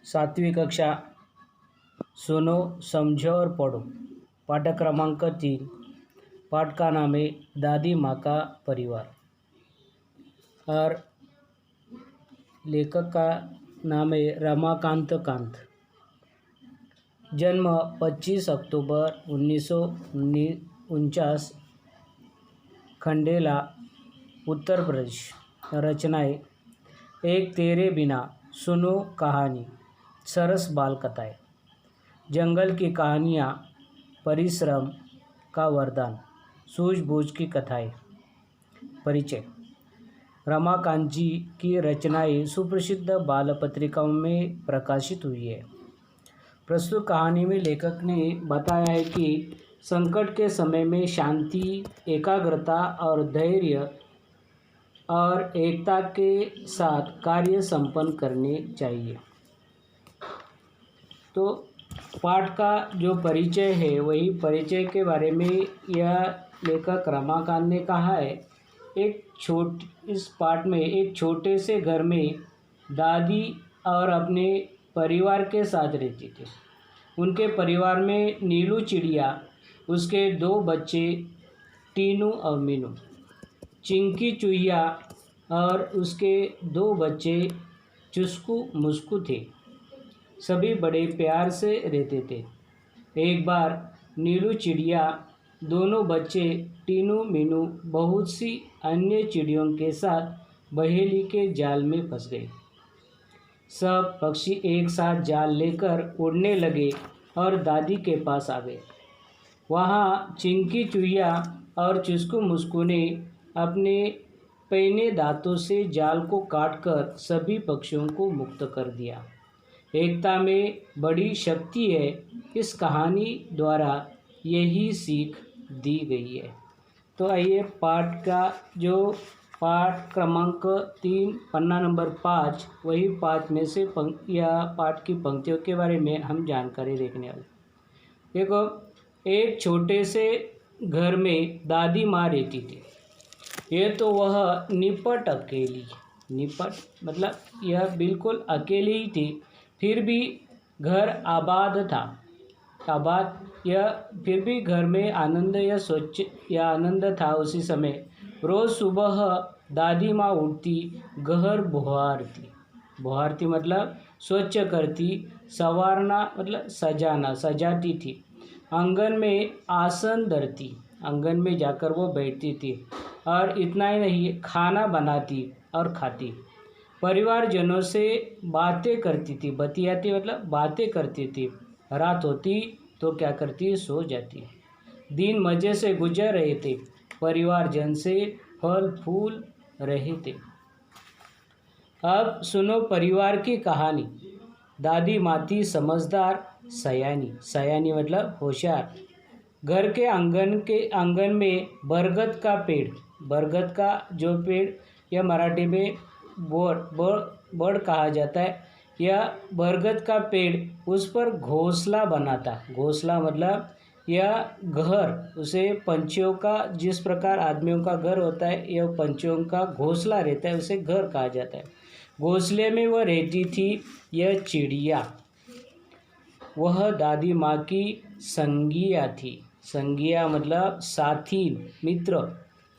सातवीं कक्षा। सुनो, समझो और पढ़ो। पाठक क्रमांक 3। पाठ का नाम है दादी माँ का परिवार और लेखक का नाम है रमाकांत कांत। जन्म 25 अक्टूबर 1949, खंडेला, उत्तर प्रदेश। रचनाएं: एक तेरे बिना, सुनो कहानी, सरस बाल कथाएं, जंगल की कहानियाँ, परिश्रम का वरदान, सूझबूझ की कथाएं। परिचय: रमाकांत जी की रचनाएं सुप्रसिद्ध बाल पत्रिकाओं में प्रकाशित हुई है। प्रस्तुत कहानी में लेखक ने बताया है कि संकट के समय में शांति, एकाग्रता और धैर्य और एकता के साथ कार्य संपन्न करने चाहिए। तो पाठ का जो परिचय है वही परिचय के बारे में यह लेखक रमाकांत ने कहा है। इस पाठ में एक छोटे से घर में दादी और अपने परिवार के साथ रहती थी। उनके परिवार में नीलू चिड़िया, उसके 2 बच्चे टीनू और मीनू, चिंकी चुईया और उसके 2 बच्चे चुस्कू मुस्कू थे। सभी बड़े प्यार से रहते थे। एक बार नीलू चिड़िया, दोनों बच्चे टीनू मीनू बहुत सी अन्य चिड़ियों के साथ बहेली के जाल में फंस गए। सब पक्षी एक साथ जाल लेकर उड़ने लगे और दादी के पास आ गए। वहाँ चिंकी चुईया और चुस्कू मुस्कू ने अपने पैने दांतों से जाल को काटकर सभी पक्षियों को मुक्त कर दिया। एकता में बड़ी शक्ति है, इस कहानी द्वारा यही सीख दी गई है। तो आइए पाठ क्रमांक 3 पन्ना नंबर 5 वही 5 में से या पाठ की पंक्तियों के बारे में हम जानकारी देखने वाले। देखो, एक छोटे से घर में दादी माँ रहती थी। ये तो वह निपट मतलब यह बिल्कुल अकेली ही थी, फिर भी घर आबाद था। फिर भी घर में आनंद था। उसी समय रोज़ सुबह दादी माँ उठती, घर बुहारती मतलब स्वच्छ करती, संवारना मतलब सजाती थी। आंगन में आसन धरती, आंगन में जाकर वो बैठती थी। और इतना ही नहीं, खाना बनाती और खाती। परिवारजनों से बातें करती थी, बतियाती मतलब बातें करती थी। रात होती तो क्या करती, सो जाती। दिन मज़े से गुजर रहे थे, परिवारजन से फल फूल रहे थे। अब सुनो परिवार की कहानी। दादी माँ थी समझदार, सयानी मतलब होशियार। घर के आंगन में बरगद का जो पेड़, यह मराठी में बड़ कहा जाता है। यह बरगद का पेड़, उस पर घोंसला बनाता। घोंसला मतलब यह घर, उसे पंछियों का, जिस प्रकार आदमियों का घर होता है, यह पंछियों का घोंसला रहता है, उसे घर कहा जाता है। घोंसले में वह रहती थी यह चिड़िया। वह दादी माँ की संगिया थी। संगिया मतलब साथी, मित्र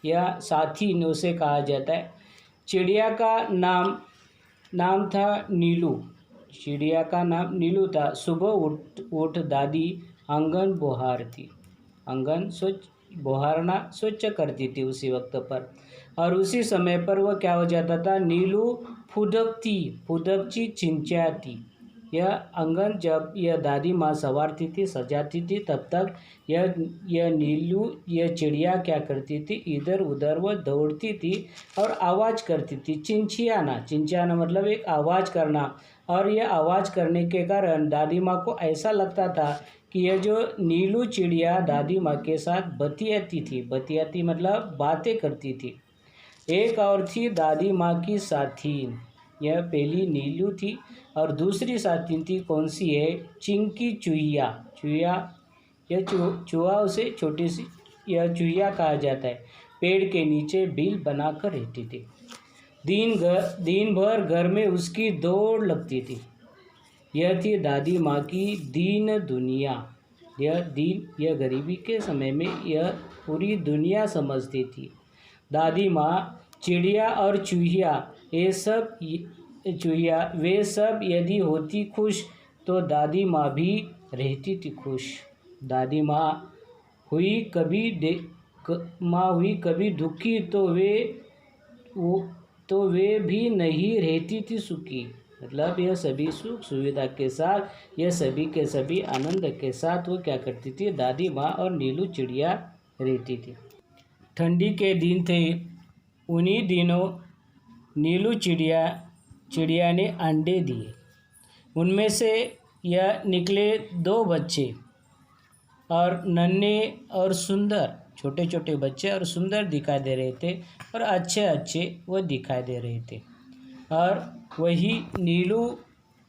या साथी उसे कहा जाता है। चिड़िया का नाम था नीलू। चिड़िया का नाम नीलू था। सुबह उठ दादी आंगन स्वच्छ करती थी उसी वक्त पर। और उसी समय पर वह क्या हो जाता था, नीलू फुदकची चिंचाती। यह आंगन जब यह दादी माँ संवारती थी, सजाती थी, तब तक यह नीलू, यह चिड़िया क्या करती थी, इधर उधर वह दौड़ती थी और आवाज़ करती थी। चिंचियाना मतलब एक आवाज़ करना। और यह आवाज़ करने के कारण दादी माँ को ऐसा लगता था कि यह जो नीलू चिड़िया दादी माँ के साथ बतियाती मतलब बातें करती थी। एक और थी दादी माँ की साथी। यह पहली नीलू थी और दूसरी साथी थी, कौन सी है, चिंकी चुईया। यह चूहा, उसे छोटी सी यह चुईया कहा जाता है। पेड़ के नीचे बिल बनाकर रहती थी। दिन भर घर में उसकी दौड़ लगती थी। यह थी दादी माँ की दीन दुनिया। यह गरीबी के समय में यह पूरी दुनिया समझती थी। दादी माँ चिड़िया और चूहिया वे सब यदि होती खुश तो दादी माँ भी रहती थी खुश। दादी माँ हुई कभी दुखी तो वे भी नहीं रहती थी सुखी। मतलब यह सभी सुख सुविधा के साथ, यह सभी के सभी आनंद के साथ वो क्या करती थी, दादी माँ और नीलू चिड़िया रहती थी। ठंडी के दिन थे। उन्हीं दिनों नीलू चिड़िया ने अंडे दिए। उनमें से यह निकले 2 बच्चे और नन्हे और सुंदर, छोटे छोटे बच्चे और सुंदर दिखाई दे रहे थे और अच्छे अच्छे वो दिखाई दे रहे थे। और वही नीलू,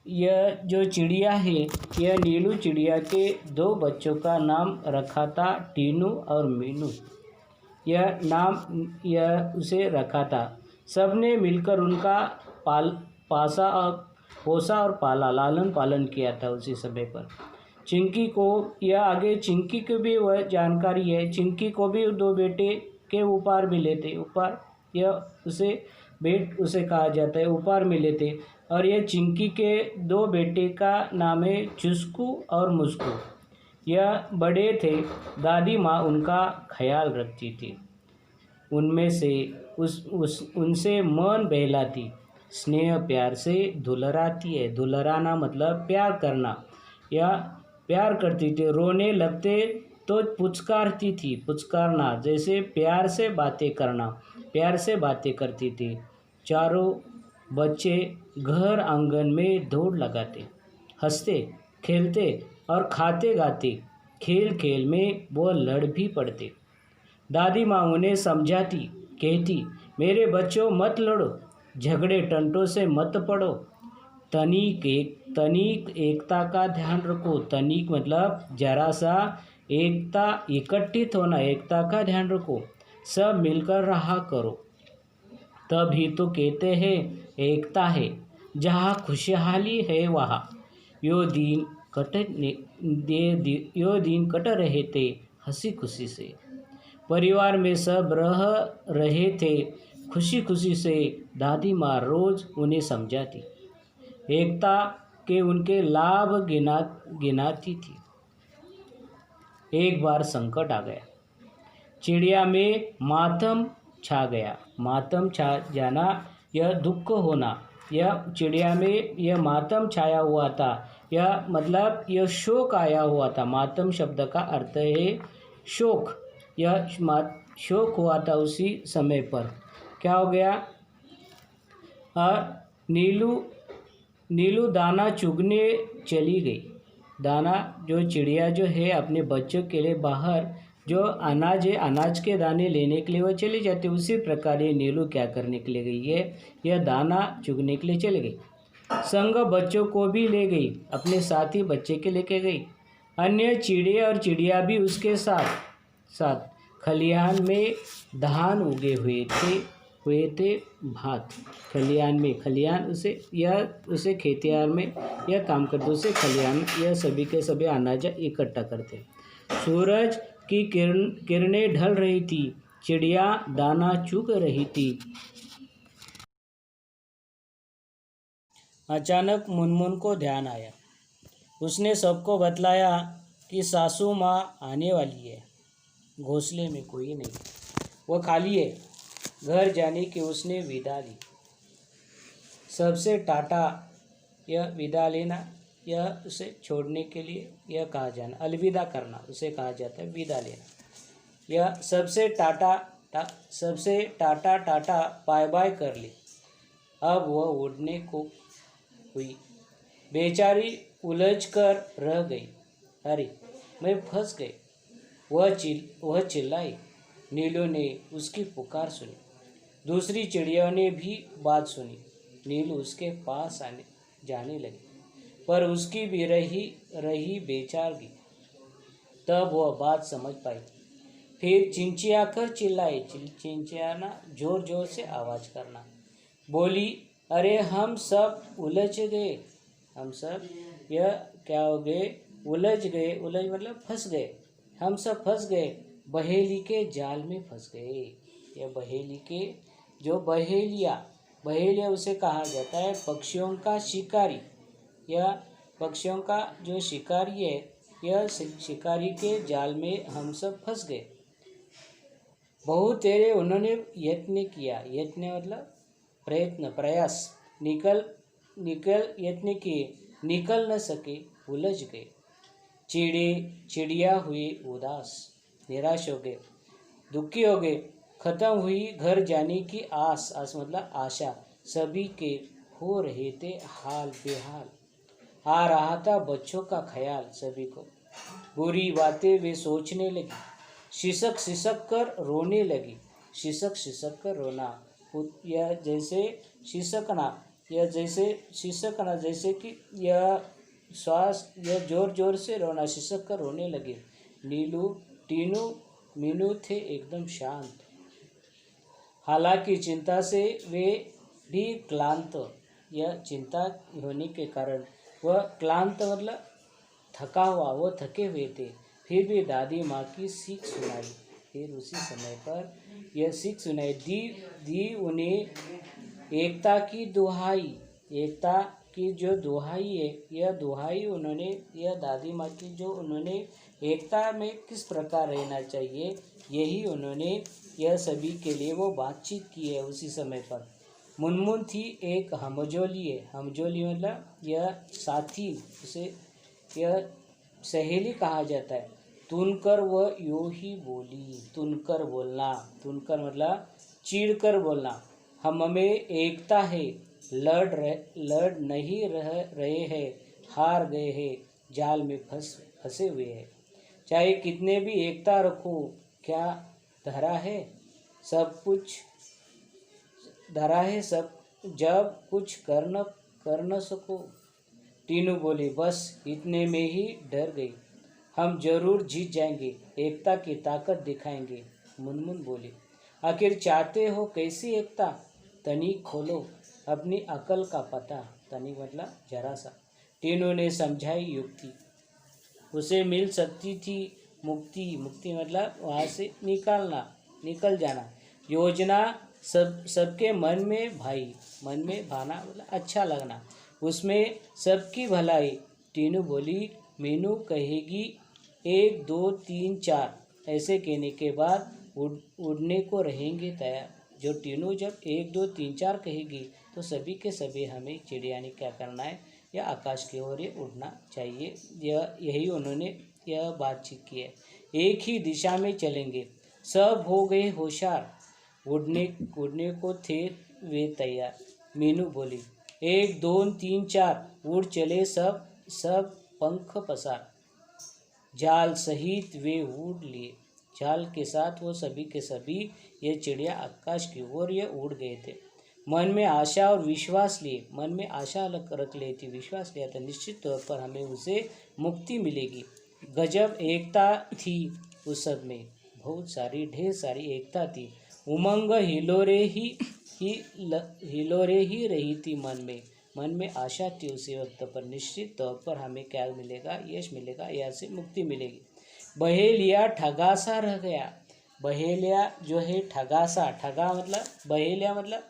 यह जो चिड़िया है, यह नीलू चिड़िया के 2 बच्चों का नाम रखा था टीनू और मीनू। यह उसे रखा था। सबने मिलकर उनका पोसा और पाला, लालन पालन किया था उसी समय पर। चिंकी को, यह आगे चिंकी को भी वह जानकारी है। चिंकी को भी 2 बेटे के उपहार मिले थे। उपहार, यह उसे कहा जाता है, उपहार मिले थे। और यह चिंकी के 2 बेटे का नाम है चुस्कू और मुस्कू। यह बड़े थे। दादी माँ उनका ख्याल रखती थी। उनमें से उनसे मन बहलाती, स्नेह प्यार से दुलराती है। दुलराना मतलब प्यार करना, या प्यार करती थी। रोने लगते तो पुचकारती थी, पुचकारना जैसे प्यार से बातें करना, प्यार से बातें करती थी। चारों बच्चे घर आंगन में दौड़ लगाते, हंसते खेलते और खाते गाते। खेल खेल में वो लड़ भी पड़ते। दादी माँ उन्हें समझाती, कहती, मेरे बच्चों मत लड़ो, झगड़े टंटों से मत पड़ो, तनिक एकता का ध्यान रखो। तनिक मतलब जरा सा, एकता एकत्रित होना, एकता का ध्यान रखो, सब मिलकर रहा करो। तभी तो कहते हैं एकता है, जहाँ खुशहाली है वहाँ। यो दिन कट रहे थे हंसी खुशी से। परिवार में सब रह रहे थे खुशी खुशी से। दादी माँ रोज उन्हें समझाती, एकता के उनके लाभ गिनाती थी। एक बार संकट आ गया। चिड़िया में मातम छा गया। मातम छा जाना, यह दुख होना। यह चिड़िया में यह मातम छाया हुआ था। यह मतलब यह शोक आया हुआ था। मातम शब्द का अर्थ है शोक। यह शोक हुआ था उसी समय पर। क्या हो गया? नीलू दाना चुगने चली गई। दाना, जो चिड़िया जो है अपने बच्चों के लिए बाहर जो अनाज है, अनाज के दाने लेने के लिए वो चली जाती है, उसी प्रकार ये नीलू क्या करने के लिए गई है, यह दाना चुगने के लिए चली गई। संग बच्चों को भी ले गई, अपने साथी बच्चे के लेके गई। अन्य चिड़िया और चिड़िया भी उसके साथ खलिहान में धान उगे हुए थे भात। खलिहान उसे खेतियार में यह काम करते, उसे खलिहान, यह सभी के सभी अनाज इकट्ठा करते। सूरज की किरणें ढल रही थी। चिड़िया दाना चुग रही थी। अचानक मुनमुन को ध्यान आया। उसने सबको बतलाया कि सासू माँ आने वाली है। घोंसले में कोई नहीं, वो खाली है। घर जाने की उसने विदा ली। सबसे टाटा, यह विदा लेना, यह उसे छोड़ने के लिए यह कहा जाना, अलविदा करना उसे कहा जाता है, विदा लेना। यह सबसे टाटा बाय बाय कर ली। अब वह उड़ने को हुई। बेचारी उलझ कर रह गई। अरे मैं फंस गई, वह चिल्लाई। नीलू ने उसकी पुकार सुनी। दूसरी चिड़ियों ने भी बात सुनी। नीलू उसके पास जाने लगी, पर उसकी भी रही बेचारगी। तब वह बात समझ पाई। फिर चिंचियाकर चिल्लाई। चिंचियाना जोर जोर से आवाज करना। बोली, अरे हम सब उलझ गए, हम सब यह क्या हो गए, उलझ गए, उलझ मतलब फंस गए, हम सब फंस गए, बहेली के जाल में फंस गए। यह बहेली के जो बहेलिया उसे कहा जाता है पक्षियों का शिकारी। यह पक्षियों का जो शिकारी है, यह शिकारी के जाल में हम सब फंस गए। बहुत तेरे उन्होंने यत्न किया, यत्न मतलब प्रयत्न, प्रयास, निकल यत्न किए, निकल न सके, उलझ गए। चिड़िया हुई उदास, निराश हो गए, दुखी हो गए। खत्म हुई घर जाने की आस, आस मतलब आशा, सभी के हो रहे थे हाल बेहाल। आ रहा था बच्चों का ख्याल सभी को, बुरी बातें वे सोचने लगी, सिसक सिसक कर रोने लगी। सिसक कर रोना, यह जैसे सिसकना, यह जैसे सिसकना, जैसे कि यह श्वास, यह जोर जोर से रोना, सिसक कर रोने लगे। नीलू टीनू मीनू थे एकदम शांत, हालांकि चिंता से वे भी क्लांत। यह चिंता होने के कारण वह क्लांत मतलब थका हुआ, वो थके हुए थे। फिर भी दादी माँ की सीख सुनाई, फिर उसी समय पर यह सीख सुनाई दी उन्हें एकता की दुहाई। एकता की जो दुहाई है, यह दुहाई उन्होंने, यह दादी माँ की जो उन्होंने एकता में किस प्रकार रहना चाहिए, यही उन्होंने यह सभी के लिए वो बातचीत की है उसी समय पर। मुनमुन थी एक हमजोली है, हमजोली मतलब यह साथी, उसे यह सहेली कहा जाता है। तुनकर वह यूं ही बोली, तुनकर बोलना, तुनकर मतलब चीड़ कर बोलना। हम में एकता है, लड़ नहीं रहे हैं, हार गए हैं, जाल में फंसे हुए हैं। चाहे कितने भी एकता रखो, क्या धरा है सब कुछ, धरा है सब, जब कुछ कर न सको। टीनू बोली, बस इतने में ही डर गई, हम जरूर जीत जाएंगे, एकता की ताकत दिखाएंगे। मुनमुन बोली, आखिर चाहते हो कैसी एकता, तनिक खोलो अपनी अकल का पता। तनिक मतलब जरा सा। टीनू ने समझाई युक्ति, उसे मिल सकती थी मुक्ति, मुक्ति मतलब वहाँ से निकल जाना। योजना सबके मन में भाई, मन में भाना मतलब अच्छा लगना, उसमें सबकी भलाई। टीनू बोली, मीनू कहेगी 1 2 3 4, ऐसे कहने के बाद उड़ने को रहेंगे तैयार। जो टीनू जब 1 2 3 4 कहेगी तो सभी के सभी हमें चिड़िया ने क्या करना है, या आकाश की ओर उड़ना चाहिए। यही उन्होंने यह बातचीत की है। एक ही दिशा में चलेंगे, सब हो गए होशियार, उड़ने को थे वे तैयार। मीनू बोली, 1 2 3 4, उड़ चले सब पंख पसार। जाल सहित वे उड़ लिए, जाल के साथ वो सभी के सभी ये चिड़िया आकाश की ओर ये उड़ गए थे। मन में आशा और विश्वास लिए, मन में आशा रख ली थी, विश्वास लिया था, निश्चित तौर पर हमें उसे मुक्ति मिलेगी। गजब एकता थी उस सब में, बहुत सारी ढेर सारी एकता थी। उमंग हिलोरे ही रही थी मन में आशा थी उसी वक्त पर, निश्चित तौर पर हमें क्या मिलेगा, यश मिलेगा, यहाँ से मुक्ति मिलेगी। बहेलिया ठगासा रह गया, बहेलिया जो है ठगासा, ठगा मतलब बहेलिया मतलब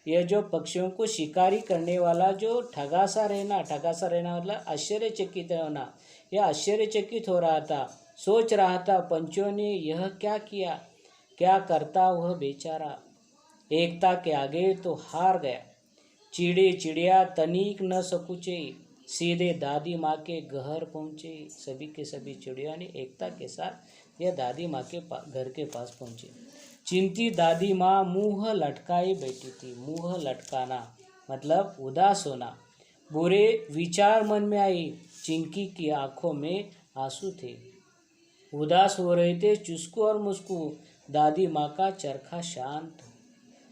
यह जो पक्षियों को शिकारी करने वाला जो ठगासा रहना मतलब आश्चर्यचकित होना, यह आश्चर्यचकित हो रहा था, सोच रहा था पंछियों ने यह क्या किया, क्या करता वह बेचारा, एकता के आगे तो हार गया। चिड़िया तनिक न सकुचे, सीधे दादी माँ के घर पहुँचे। सभी के सभी चिड़िया ने एकता के साथ यह दादी माँ के घर के पास पहुँचे। चिंती दादी माँ मुँह लटकाए बैठी थी, मुँह लटकाना मतलब उदास होना। बुरे विचार मन में आए, चिंकी की आंखों में आंसू थे, उदास हो रहे थे चुस्कू और मुस्कू। दादी माँ का चरखा शांत,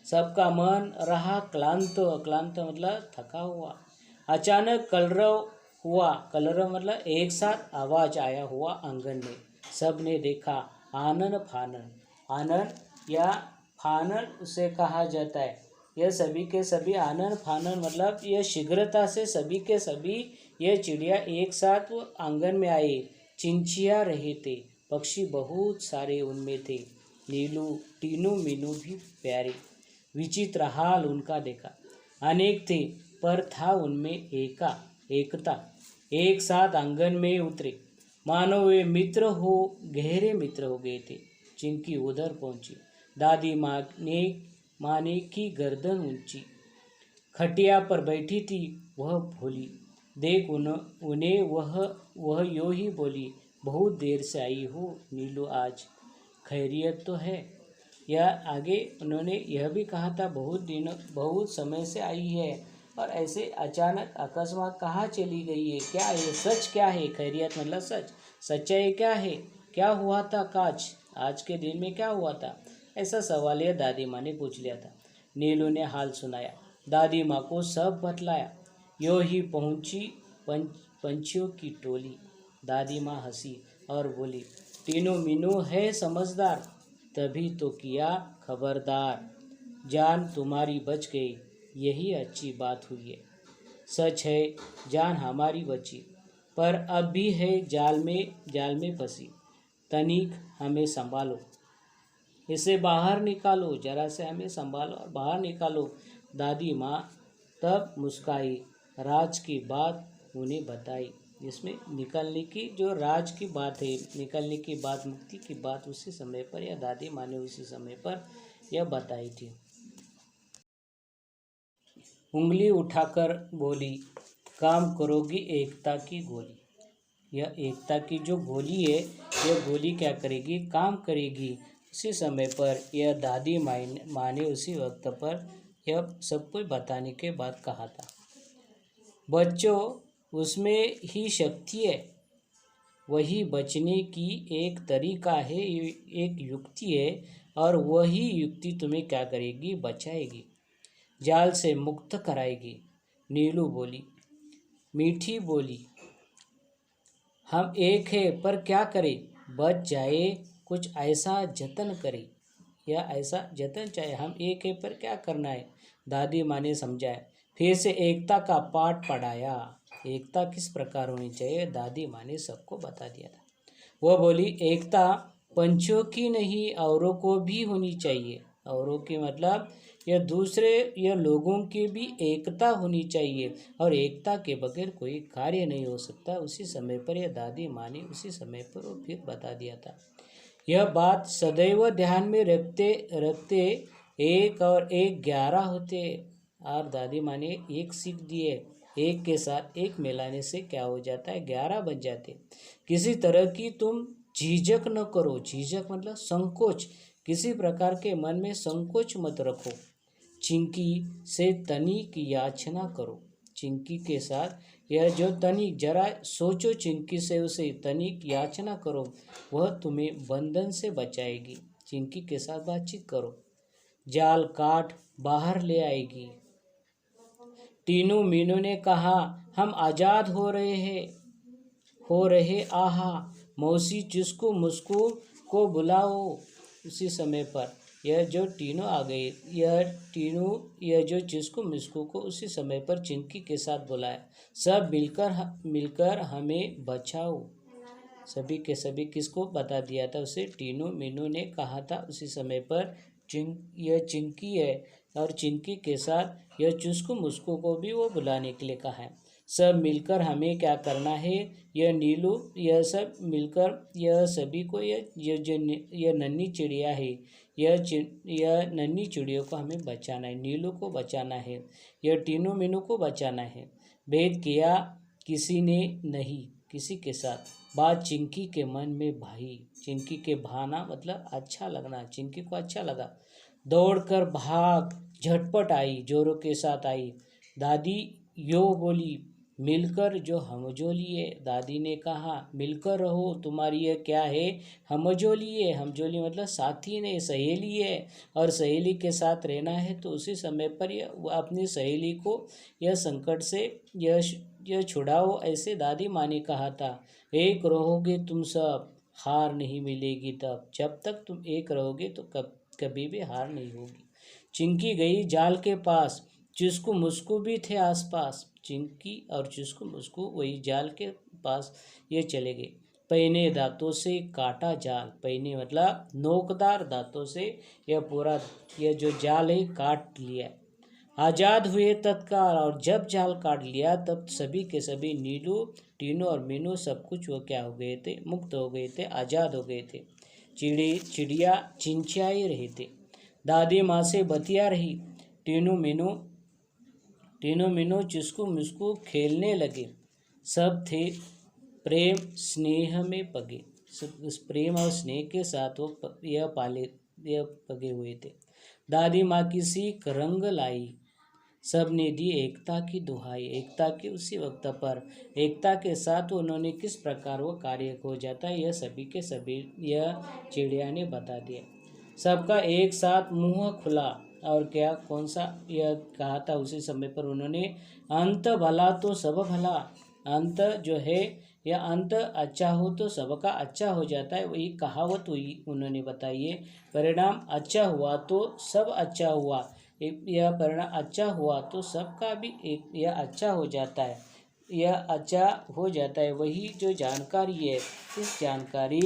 सबका मन रहा क्लांत, क्लांत मतलब थका हुआ। अचानक कलरव हुआ, कलरव मतलब एक साथ आवाज आया हुआ आंगन में। सब ने देखा आनन फानन, आनन या फानन उसे कहा जाता है। यह सभी के सभी आनन फानन मतलब यह शीघ्रता से सभी के सभी यह चिड़िया एक साथ वो आंगन में आए, चिंचिया रहे थे। पक्षी बहुत सारे उनमें थे, नीलू टीनू मीनू भी प्यारे। विचित्र हाल उनका देखा, अनेक थे पर था उनमें एकता। एक साथ आंगन में उतरे, मानो वे मित्र हो, गहरे मित्र हो गए थे। चिंकी उधर पहुंची, दादी माँ ने की गर्दन ऊंची, खटिया पर बैठी थी वह भोली। देख उन्हें वह यूं ही बोली, बहुत देर से आई हो नीलू, आज खैरियत तो है। यह आगे उन्होंने यह भी कहा था, बहुत समय से आई है और ऐसे अचानक अकस्मात कहाँ चली गई है, क्या है सच, क्या है खैरियत मतलब सच, सच्चाई क्या है, क्या हुआ था काज, आज के दिन में क्या हुआ था। ऐसा सवाल यह दादी माँ ने पूछ लिया था। नीलू ने हाल सुनाया, दादी माँ को सब बतलाया। यो ही पहुंची पंछियों की टोली। दादी माँ हंसी और बोली, तीनों मीनू है समझदार, तभी तो किया खबरदार। जान तुम्हारी बच गई, यही अच्छी बात हुई है। सच है जान हमारी बची, पर अब भी है जाल में फंसी। तनिक हमें संभालो, इसे बाहर निकालो, जरा से हमें संभालो और बाहर निकालो। दादी माँ तब मुस्काई, राज की बात उन्हें बताई। इसमें निकलने की जो राज की बात है, निकलने की बात, मुक्ति की बात उसी समय पर या दादी माँ ने उसी समय पर यह बताई थी। उंगली उठाकर बोली, काम करोगी एकता की गोली। यह एकता की जो गोली है, यह गोली क्या करेगी, काम करेगी। उसी समय पर यह दादी माँ ने उसी वक्त पर यह सब कुछ बताने के बाद कहा था। बच्चों, उसमें ही शक्ति है, वही बचने की एक तरीका है, एक युक्ति है, और वही युक्ति तुम्हें क्या करेगी, बचाएगी, जाल से मुक्त कराएगी। नीलू बोली, मीठी बोली, हम एक है पर क्या करें, बच जाए, कुछ ऐसा जतन करें, या ऐसा जतन चाहे, हम एक है पर क्या करना है। दादी माँ ने समझाया, फिर से एकता का पाठ पढ़ाया। एकता किस प्रकार होनी चाहिए, दादी माँ ने सबको बता दिया था। वह बोली, एकता पंछियों की नहीं, औरों को भी होनी चाहिए। औरों की मतलब यह लोगों की भी एकता होनी चाहिए, और एकता के बगैर कोई कार्य नहीं हो सकता। उसी समय पर यह दादी माँ ने उसी समय पर वो फिर बता दिया था। यह बात सदैव ध्यान में रखते रखते 1 और 1 11 होते। और दादी माँ ने एक सीख दी है, 1 के साथ 1 मिलाने से क्या हो जाता है, 11 बन जाते। किसी तरह की तुम झिझक न करो, झिझक मतलब संकोच, किसी प्रकार के मन में संकोच मत रखो। चिंकी से तनिक याचना करो। चिंकी के साथ यह जो तनिक, जरा सोचो, चिंकी से उसे तनिक याचना करो, वह तुम्हें बंधन से बचाएगी। चिंकी के साथ बातचीत करो, जाल काट बाहर ले आएगी। टीनू मीनू ने कहा, हम आज़ाद हो रहे आहा, मौसी चुस्कू मुस्कू को बुलाओ। उसी समय पर यह जो टीनू आ गई, यह जो चुस्कू मुस्कू को उसी समय पर चिंकी के साथ बुलाया। सब मिलकर हमें बचाओ। सभी के सभी किसको बता दिया था, उसे टीनू मीनू ने कहा था। उसी समय पर यह चिंकी है, और चिंकी के साथ यह चुस्कू मुस्कू को भी वो बुलाने के लिए कहा है। सब मिलकर हमें क्या करना है, यह नीलू, यह सब मिलकर यह सभी को, यह नन्ही चिड़िया है, यह नन्ही चिड़ियों को हमें बचाना है, नीलू को बचाना है, यह टीनू मीनू को बचाना है। भेद किया किसी ने नहीं किसी के साथ, बात चिंकी के मन में भाई। चिंकी के भाना मतलब अच्छा लगना, चिंकी को अच्छा लगा। दौड़कर भाग झटपट आई, जोरों के साथ आई। दादी यो बोली, मिलकर जो हमजोली है। दादी ने कहा, मिलकर रहो, तुम्हारी यह क्या है, हमजोली है। हमजोली मतलब साथी ने, सहेली है, और सहेली के साथ रहना है तो उसी समय पर यह अपनी सहेली को यह संकट से यह छुड़ाओ, ऐसे दादी माँ ने कहा था। एक रहोगे तुम सब, हार नहीं मिलेगी तब, जब तक तुम एक रहोगे तो कभी भी हार नहीं होगी। चिंकी गई जाल के पास, चुस्कू मुस्कू भी थे आसपास, चिंकी और चुस्कू मुस्कू वही जाल के पास ये चले गए। पहने दांतों से काटा जाल, पहने मतलब नोकदार दांतों से यह पूरा यह जो जाल है काट लिया। आज़ाद हुए तत्काल, और जब जाल काट लिया तब सभी के सभी नीलू टीनू और मीनू सब कुछ वो क्या हो गए थे, मुक्त हो गए थे, आज़ाद हो गए थे। चिड़िया चिंचियाई रहे थे, दादी माँ से बतिया रही। टीनू मीनू चुस्कू मुस्कू खेलने लगे। सब थे प्रेम स्नेह में पगे, सब उस प्रेम और स्नेह के साथ वो यह पगे हुए थे। दादी माँ की सीख रंग लाई, सब ने दी एकता की दुहाई। एकता की उसी वक्त पर एकता के साथ उन्होंने किस प्रकार वो कार्य हो जाता है, यह सभी के सभी यह चिड़िया ने बता दिया। सबका एक साथ मुंह खुला, और क्या कौन सा यह कहा था उसी समय पर उन्होंने, अंत भला तो सब भला। अंत जो है यह अंत अच्छा हो तो सबका अच्छा हो जाता है, वही कहावत हुई उन्होंने बताई है। परिणाम अच्छा हुआ तो सब अच्छा हुआ, यह परिणाम अच्छा हुआ तो सबका भी एक यह अच्छा हो जाता है, यह अच्छा हो जाता है। वही जो जानकारी है, इस जानकारी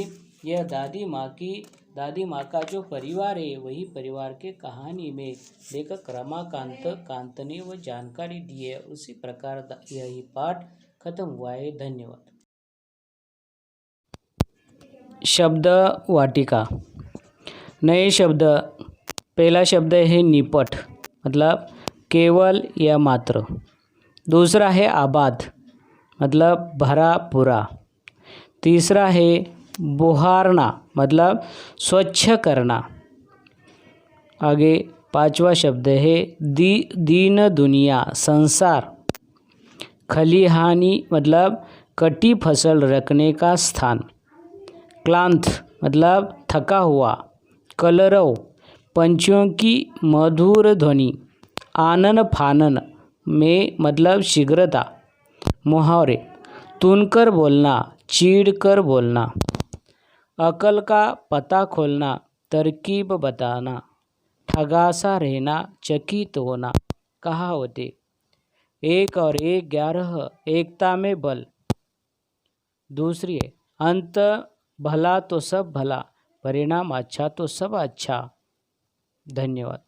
यह दादी माँ का जो परिवार है, वही परिवार के कहानी में लेखक रमाकांत ने वो जानकारी दी है। उसी प्रकार यही पाठ खत्म हुआ है। धन्यवाद। शब्द वाटिका। नए शब्द, पहला शब्द है निपट, मतलब केवल या मात्र। दूसरा है आबाद, मतलब भरा पूरा। तीसरा है बुहारना, मतलब स्वच्छ करना। आगे पांचवा शब्द है दीन दुनिया, संसार। खलिहानी, मतलब कटी फसल रखने का स्थान। क्लांत, मतलब थका हुआ। कलरव, पंछियों की मधुर ध्वनि। आनन फानन में मतलब शीघ्रता। मुहावरे, तुनकर बोलना, चीड़ कर बोलना। अकल का पता खोलना, तरकीब बताना। ठगासा रहना, चकित होना। कहावतें, 1 और 1 11, एकता में बल। दूसरी है अंत भला तो सब भला, परिणाम अच्छा तो सब अच्छा। धन्यवाद।